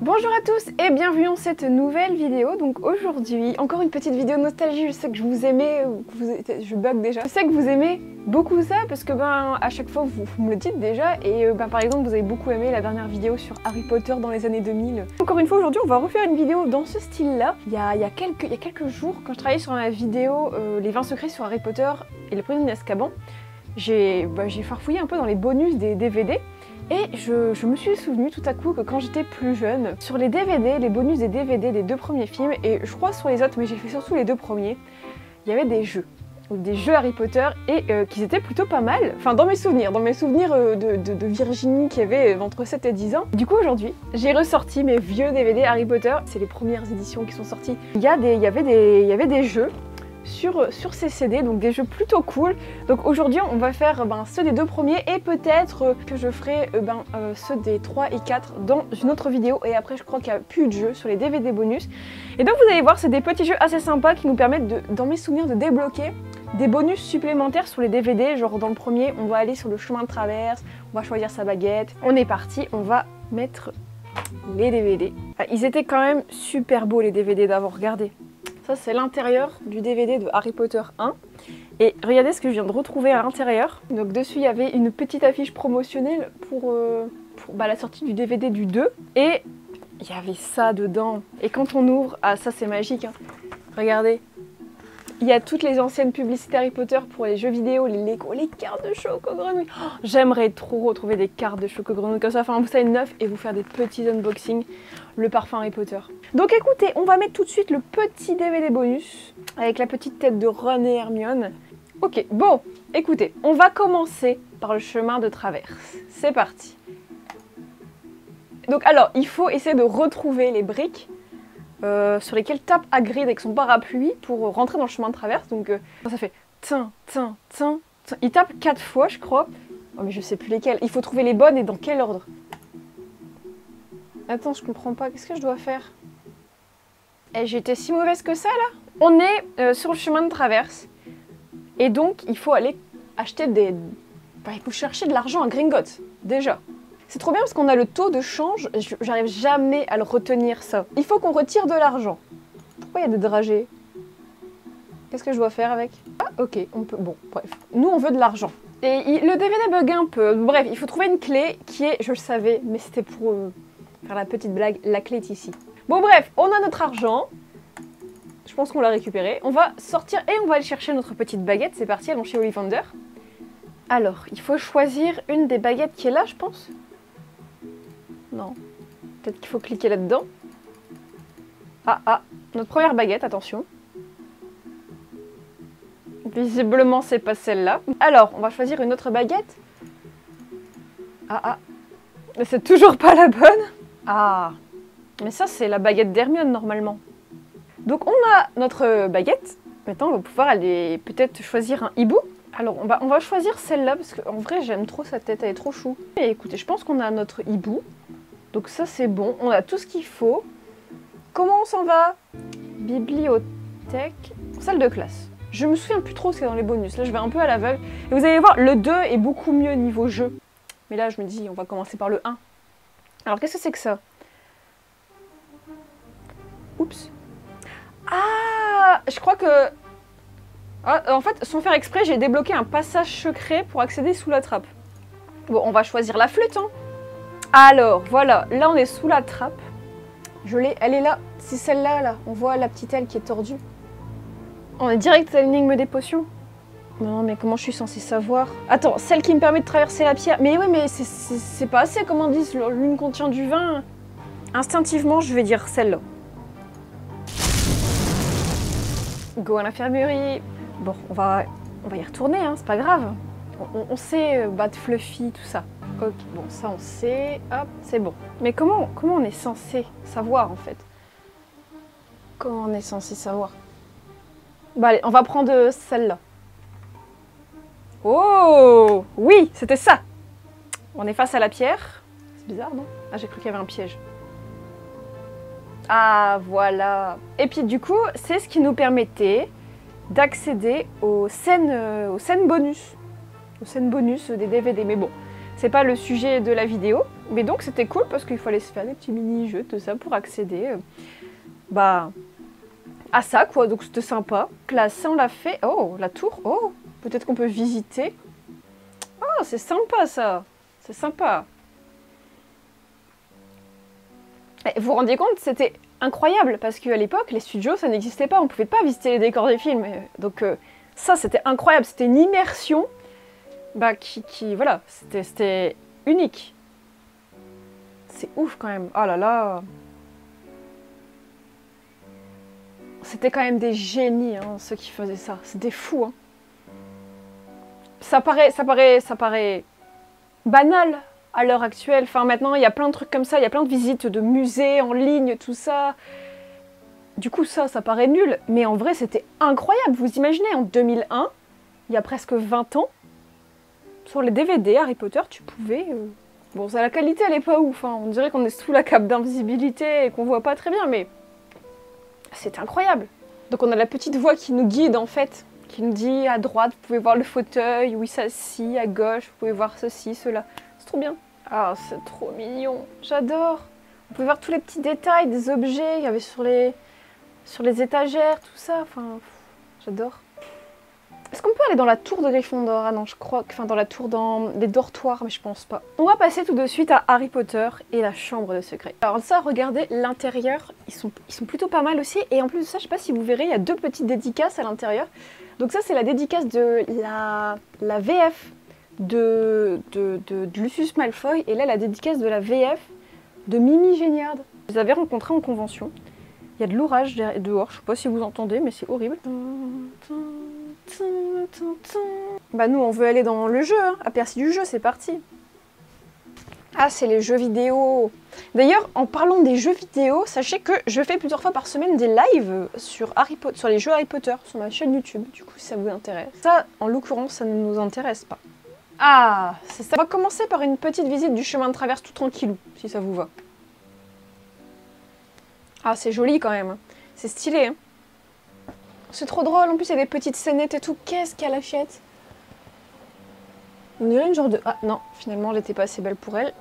Bonjour à tous et bienvenue dans cette nouvelle vidéo. Donc aujourd'hui, encore une petite vidéo nostalgie. Je sais que je vous aimais, je bug déjà. Je sais que vous aimez beaucoup ça parce que à chaque fois vous me le dites déjà. Et par exemple, vous avez beaucoup aimé la dernière vidéo sur Harry Potter dans les années 2000. Encore une fois, aujourd'hui, on va refaire une vidéo dans ce style-là. Il y a quelques jours, quand je travaillais sur ma vidéo les 20 secrets sur Harry Potter et le prisonnier d'Azkaban, j'ai farfouillé un peu dans les bonus des DVD. Et je me suis souvenu tout à coup que quand j'étais plus jeune, sur les DVD, les bonus des DVD des deux premiers films, et je crois sur les autres, mais j'ai fait surtout les deux premiers, il y avait des jeux Harry Potter, et qui étaient plutôt pas mal, enfin dans mes souvenirs de Virginie qui avait entre 7 et 10 ans. Du coup aujourd'hui, j'ai ressorti mes vieux DVD Harry Potter, c'est les premières éditions qui sont sorties. Il y avait des jeux sur ces CD, donc des jeux plutôt cool. Donc aujourd'hui on va faire ceux des deux premiers et peut-être que je ferai ceux des 3 et 4 dans une autre vidéo, et après je crois qu'il n'y a plus de jeux sur les DVD bonus. Et donc vous allez voir, c'est des petits jeux assez sympas qui nous permettent dans mes souvenirs de débloquer des bonus supplémentaires sur les DVD. Genre dans le premier on va aller sur le chemin de traverse, on va choisir sa baguette, on est parti, on va mettre les DVD. Ils étaient quand même super beaux les DVD d'avant, regardez. Ça c'est l'intérieur du DVD de Harry Potter 1. Et regardez ce que je viens de retrouver à l'intérieur. Donc dessus il y avait une petite affiche promotionnelle pour la sortie du DVD du 2. Et il y avait ça dedans. Et quand on ouvre, ah ça c'est magique hein. Regardez. Il y a toutes les anciennes publicités Harry Potter pour les jeux vidéo, les Lego, les cartes de Choco Grenouille. Oh, j'aimerais trop retrouver des cartes de Choco Grenouille comme ça, enfin vous savez, neuf, et vous faire des petits unboxings, le parfum Harry Potter. Donc écoutez, on va mettre tout de suite le petit DVD bonus avec la petite tête de Ron et Hermione. Ok, bon, écoutez, on va commencer par le chemin de traverse. C'est parti. Donc alors, il faut essayer de retrouver les briques sur lesquels tape Hagrid avec son parapluie pour rentrer dans le chemin de traverse. Donc ça fait tin, tin, tin, tin. Il tape 4 fois je crois. Oh mais je sais plus lesquelles. Il faut trouver les bonnes et dans quel ordre. Attends, je comprends pas. Qu'est-ce que je dois faire? Eh, j'ai été si mauvaise que ça là. On est sur le chemin de traverse. Et donc il faut aller acheter des... Enfin, il faut chercher de l'argent à Gringotts, déjà. C'est trop bien parce qu'on a le taux de change, j'arrive jamais à le retenir ça. Il faut qu'on retire de l'argent. Pourquoi il y a des dragées? Qu'est-ce que je dois faire avec? Ah ok, on peut... Bon, bref. Nous on veut de l'argent. Et le DVD bug un peu. Bref, il faut trouver une clé qui est... Je le savais, mais c'était pour faire la petite blague. La clé est ici. Bon bref, on a notre argent. Je pense qu'on l'a récupéré. On va sortir et on va aller chercher notre petite baguette. C'est parti, allons chez Ollivander. Alors, il faut choisir une des baguettes qui est là, je pense. Non. Peut-être qu'il faut cliquer là-dedans. Ah, notre première baguette, attention. Visiblement, c'est pas celle-là. Alors, on va choisir une autre baguette. Ah. Mais c'est toujours pas la bonne. Ah. Mais ça, c'est la baguette d'Hermione, normalement. Donc, on a notre baguette. Maintenant, on va pouvoir aller peut-être choisir un hibou. Alors, on va choisir celle-là, parce qu'en vrai, j'aime trop sa tête, elle est trop chou. Et écoutez, je pense qu'on a notre hibou. Donc ça c'est bon, on a tout ce qu'il faut. Comment on s'en va? Bibliothèque, salle de classe. Je me souviens plus trop ce qu'il y a dans les bonus, là je vais un peu à l'aveugle. Et vous allez voir, le 2 est beaucoup mieux niveau jeu. Mais là je me dis, on va commencer par le 1. Alors qu'est-ce que c'est que ça? Oups. Ah, je crois que... Ah, en fait, sans faire exprès, j'ai débloqué un passage secret pour accéder sous la trappe. Bon, on va choisir la flûte, hein. Alors, voilà, là on est sous la trappe. Je l'ai, elle est là. C'est celle-là, là. On voit la petite aile qui est tordue. On est direct à l'énigme des potions. Non, mais comment je suis censée savoir? Attends, celle qui me permet de traverser la pierre. Mais oui, mais c'est pas assez, comment on dit, l'une contient du vin. Instinctivement, je vais dire celle-là. Go à l'infirmerie. Bon, on va y retourner, hein, c'est pas grave. On sait battre Fluffy, tout ça. Ok, bon, ça on sait, hop, c'est bon. Mais comment on est censé savoir en fait? Comment on est censé savoir? Bah allez, on va prendre celle-là. Oh oui, c'était ça. On est face à la pierre. C'est bizarre, non? Ah, j'ai cru qu'il y avait un piège. Ah, voilà. Et puis du coup, c'est ce qui nous permettait d'accéder aux scènes bonus. Aux scènes bonus des DVD, mais bon. C'est pas le sujet de la vidéo. Mais donc c'était cool parce qu'il fallait se faire des petits mini-jeux, tout ça, pour accéder bah, à ça, quoi. Donc c'était sympa. Là, ça, on l'a fait. Oh, la tour. Oh, peut-être qu'on peut visiter. Oh, c'est sympa, ça. C'est sympa. Et vous vous rendiez compte, c'était incroyable parce qu'à l'époque, les studios, ça n'existait pas. On ne pouvait pas visiter les décors des films. Donc ça, c'était incroyable. C'était une immersion bah, voilà, c'était unique. C'est ouf quand même. Oh là là. C'était quand même des génies, hein, ceux qui faisaient ça. C'était fou. Hein. Ça paraît banal à l'heure actuelle. Enfin, maintenant, il y a plein de trucs comme ça. Il y a plein de visites de musées en ligne, tout ça. Du coup, ça paraît nul. Mais en vrai, c'était incroyable. Vous imaginez, en 2001, il y a presque 20 ans, sur les DVD Harry Potter, tu pouvais... Bon, ça, la qualité, elle est pas ouf. Hein. On dirait qu'on est sous la cape d'invisibilité et qu'on voit pas très bien, mais... C'est incroyable. Donc on a la petite voix qui nous guide, en fait. Qui nous dit, à droite, vous pouvez voir le fauteuil, où il s'assit, à gauche, vous pouvez voir ceci, cela. C'est trop bien. Ah, c'est trop mignon. J'adore. On peut voir tous les petits détails des objets qu'il y avait sur les étagères, tout ça. Enfin, j'adore. Est-ce qu'on peut aller dans la tour de Gryffondor? Ah non, je crois que... Enfin, dans la tour, dans les dortoirs, mais je pense pas. On va passer tout de suite à Harry Potter et la chambre de secret. Alors ça, regardez, l'intérieur, ils sont plutôt pas mal aussi. Et en plus de ça, je sais pas si vous verrez, il y a 2 petites dédicaces à l'intérieur. Donc ça, c'est la dédicace de la VF de Lucius Malfoy. Et là, la dédicace de la VF de Mimi Géniard. Je les avais rencontrés en convention. Il y a de l'orage dehors, je sais pas si vous entendez, mais c'est horrible. Bah nous on veut aller dans le jeu, hein. Aperçu du jeu, c'est parti. Ah, c'est les jeux vidéo. D'ailleurs, en parlant des jeux vidéo, sachez que je fais plusieurs fois par semaine des lives sur les jeux Harry Potter, sur ma chaîne YouTube, du coup si ça vous intéresse. Ça, en l'occurrence, ça ne nous intéresse pas. Ah, c'est ça. On va commencer par une petite visite du chemin de traverse tout tranquillou, si ça vous va. Ah, c'est joli quand même. C'est stylé, hein. C'est trop drôle, en plus il y a des petites scénettes et tout. Qu'est-ce qu'elle achète? On dirait une genre de... Ah non, finalement elle était pas assez belle pour elle.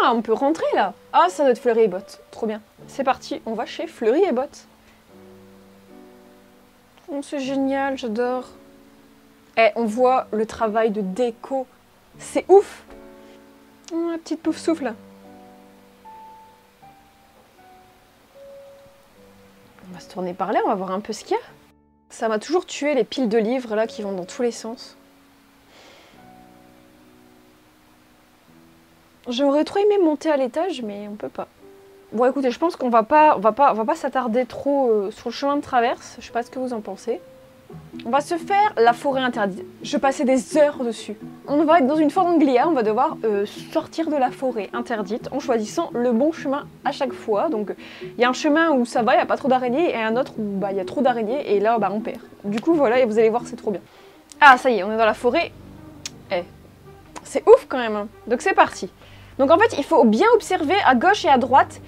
Ah, on peut rentrer là. Ah, ça doit être Fleury et Bottes. Trop bien. C'est parti, on va chez Fleury et Bottes. Oh, c'est génial, j'adore. Eh, on voit le travail de déco. C'est ouf. Oh, la petite pouf souffle là. On va se tourner par là, on va voir un peu ce qu'il y a. Ça m'a toujours tué les piles de livres là qui vont dans tous les sens. J'aurais trop aimé monter à l'étage, mais on peut pas. Bon écoutez, je pense qu'on va pas s'attarder trop sur le chemin de traverse. Je sais pas ce que vous en pensez. On va se faire la forêt interdite. Je passais des heures dessus. On va être dans une forêt d'Anglia, on va devoir sortir de la forêt interdite en choisissant le bon chemin à chaque fois. Donc il y a un chemin où ça va, il n'y a pas trop d'araignées, et un autre où bah, il y a trop d'araignées, et là bah, on perd. Du coup voilà, et vous allez voir, c'est trop bien. Ah ça y est, on est dans la forêt. Eh, c'est ouf quand même. Hein. Donc c'est parti. Donc en fait, il faut bien observer à gauche et à droite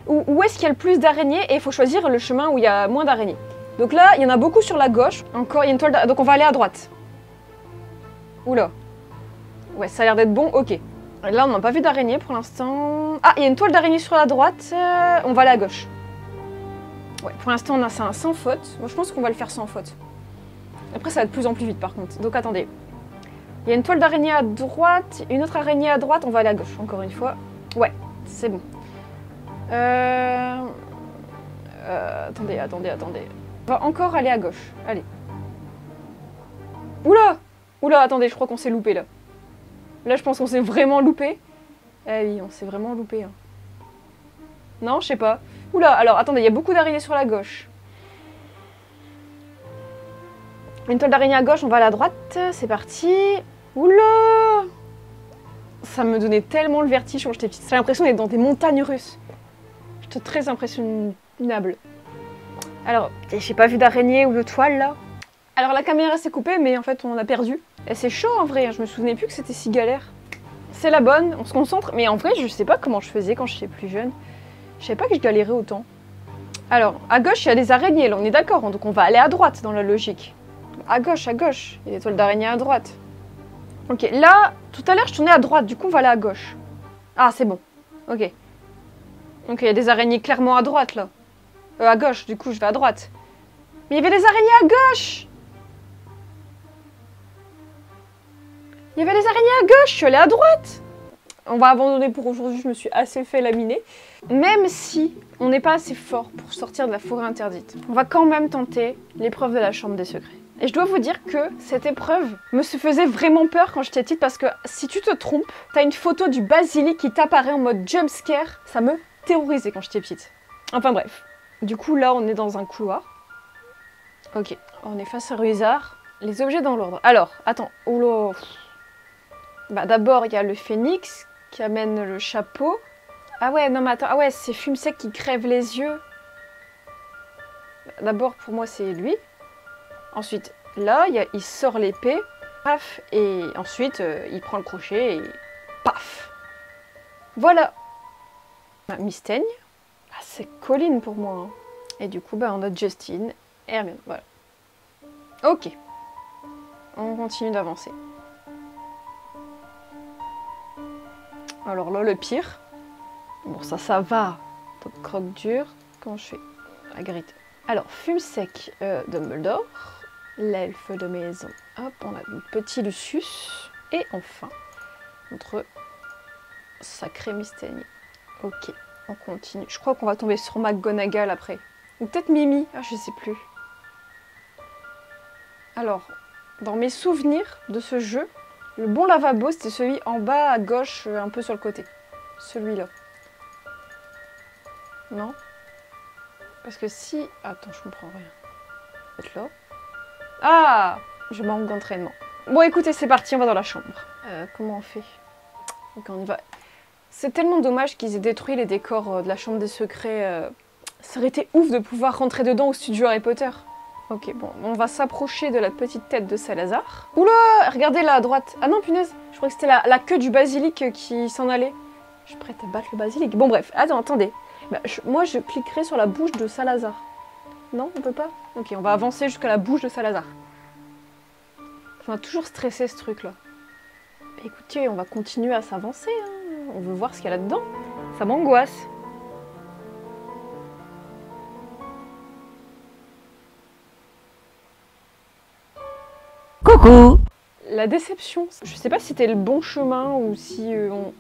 où est-ce qu'il y a le plus d'araignées, et il faut choisir le chemin où il y a moins d'araignées. Donc là, il y en a beaucoup sur la gauche. Encore, il y a une toile d'araignée. Donc on va aller à droite. Oula. Ouais, ça a l'air d'être bon. Ok. Là, on n'a pas vu d'araignée pour l'instant. Ah, il y a une toile d'araignée sur la droite. On va aller à gauche. Ouais, pour l'instant, on a ça sans faute. Moi, je pense qu'on va le faire sans faute. Après, ça va de plus en plus vite, par contre. Donc attendez. Il y a une toile d'araignée à droite. Une autre araignée à droite. On va aller à gauche, encore une fois. Ouais, c'est bon. Attendez. On va encore aller à gauche. Allez. Oula! Oula, attendez, je crois qu'on s'est loupé là. Là, je pense qu'on s'est vraiment loupé. Eh oui, on s'est vraiment loupé. Hein. Non, je sais pas. Oula, alors attendez, il y a beaucoup d'araignées sur la gauche. Une toile d'araignée à gauche, on va à la droite. C'est parti. Oula! Ça me donnait tellement le vertige quand j'étais petite. J'ai l'impression d'être dans des montagnes russes. J'étais très impressionnable. Alors, j'ai pas vu d'araignée ou de toile là. Alors la caméra s'est coupée, mais en fait on a perdu. Et c'est chaud en vrai, je me souvenais plus que c'était si galère. C'est la bonne, on se concentre. Mais en vrai, je sais pas comment je faisais quand j'étais plus jeune. Je savais pas que je galérais autant. Alors, à gauche, il y a des araignées, là on est d'accord. Donc on va aller à droite dans la logique. À gauche, il y a des toiles d'araignée à droite. Ok, là, tout à l'heure je tournais à droite, du coup on va aller à gauche. Ah, c'est bon. Ok. Donc il y a des araignées clairement à droite, là. À gauche, du coup, je vais à droite. Mais il y avait des araignées à gauche! Il y avait des araignées à gauche, je suis allée à droite! On va abandonner pour aujourd'hui, je me suis assez fait laminer. Même si on n'est pas assez fort pour sortir de la forêt interdite, on va quand même tenter l'épreuve de la chambre des secrets. Et je dois vous dire que cette épreuve me faisait vraiment peur quand j'étais petite parce que si tu te trompes, t'as une photo du basilic qui t'apparaît en mode jumpscare. Ça me terrorisait quand j'étais petite. Enfin bref. Du coup là on est dans un couloir. Ok, on est face à Ruizard. Les objets dans l'ordre. Alors, attends, oula. Bah d'abord il y a le phénix qui amène le chapeau. Ah ouais, non mais attends, ah ouais, c'est Fumsec qui crève les yeux. D'abord pour moi c'est lui. Ensuite là, il sort l'épée. Paf, et ensuite il prend le crochet et paf. Voilà. Mystaigne. Ah, c'est Colline pour moi. Hein. Et du coup, bah, on a Justine et Hermione. Voilà. Ok. On continue d'avancer. Alors là, le pire. Bon, ça va. Donc, croque-dur. Comment je fais? Hagrid. Alors, Fumsec, Dumbledore. L'elfe de maison. Hop, on a le petit Lucius. Et enfin, notre sacré Mystaigne. Ok. On continue. Je crois qu'on va tomber sur McGonagall après. Ou peut-être Mimi. Ah, je sais plus. Alors, dans mes souvenirs de ce jeu, le bon lavabo, c'était celui en bas à gauche, un peu sur le côté. Celui-là. Non? Parce que si... Attends, je comprends rien. Peut-être là. Ah! Je manque d'entraînement. Bon, écoutez, c'est parti, on va dans la chambre. Comment on fait? Donc on y va. C'est tellement dommage qu'ils aient détruit les décors de la chambre des secrets. Ça aurait été ouf de pouvoir rentrer dedans au studio Harry Potter. Ok, bon, on va s'approcher de la petite tête de Salazar. Oula, regardez là à droite. Ah non, punaise, je crois que c'était la queue du basilic qui s'en allait. Je suis prête à battre le basilic. Bon bref, attendez. Bah, moi, je cliquerai sur la bouche de Salazar. Non, on peut pas? Ok, on va avancer jusqu'à la bouche de Salazar. Ça m'a toujours stressé ce truc-là. Écoutez, on va continuer à s'avancer. Hein. On veut voir ce qu'il y a là-dedans. Ça m'angoisse. Coucou! La déception, je sais pas si c'était le bon chemin ou si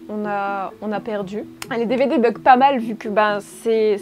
on a perdu. Les DVD bug pas mal vu que c'est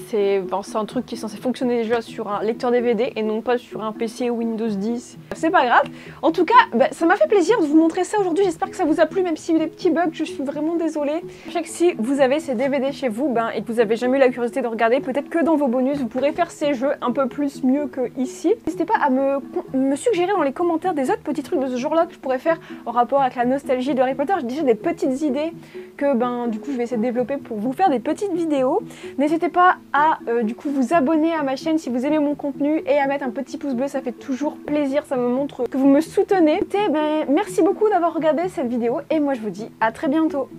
un truc qui est censé fonctionner déjà sur un lecteur DVD et non pas sur un PC Windows 10. C'est pas grave. En tout cas, ça m'a fait plaisir de vous montrer ça aujourd'hui. J'espère que ça vous a plu, même s'il y a eu des petits bugs, je suis vraiment désolée. Je sais que si vous avez ces DVD chez vous et que vous avez jamais eu la curiosité de regarder, peut-être que dans vos bonus, vous pourrez faire ces jeux un peu plus mieux que ici. N'hésitez pas à me suggérer dans les commentaires des autres petits trucs de ce genre-là que je pourrais faire en rapport avec la nostalgie de Harry Potter. J'ai déjà des petites idées que du coup je vais essayer de développer pour vous faire des petites vidéos. N'hésitez pas à du coup vous abonner à ma chaîne si vous aimez mon contenu et à mettre un petit pouce bleu, ça fait toujours plaisir, ça me montre que vous me soutenez. Écoutez, merci beaucoup d'avoir regardé cette vidéo et moi je vous dis à très bientôt.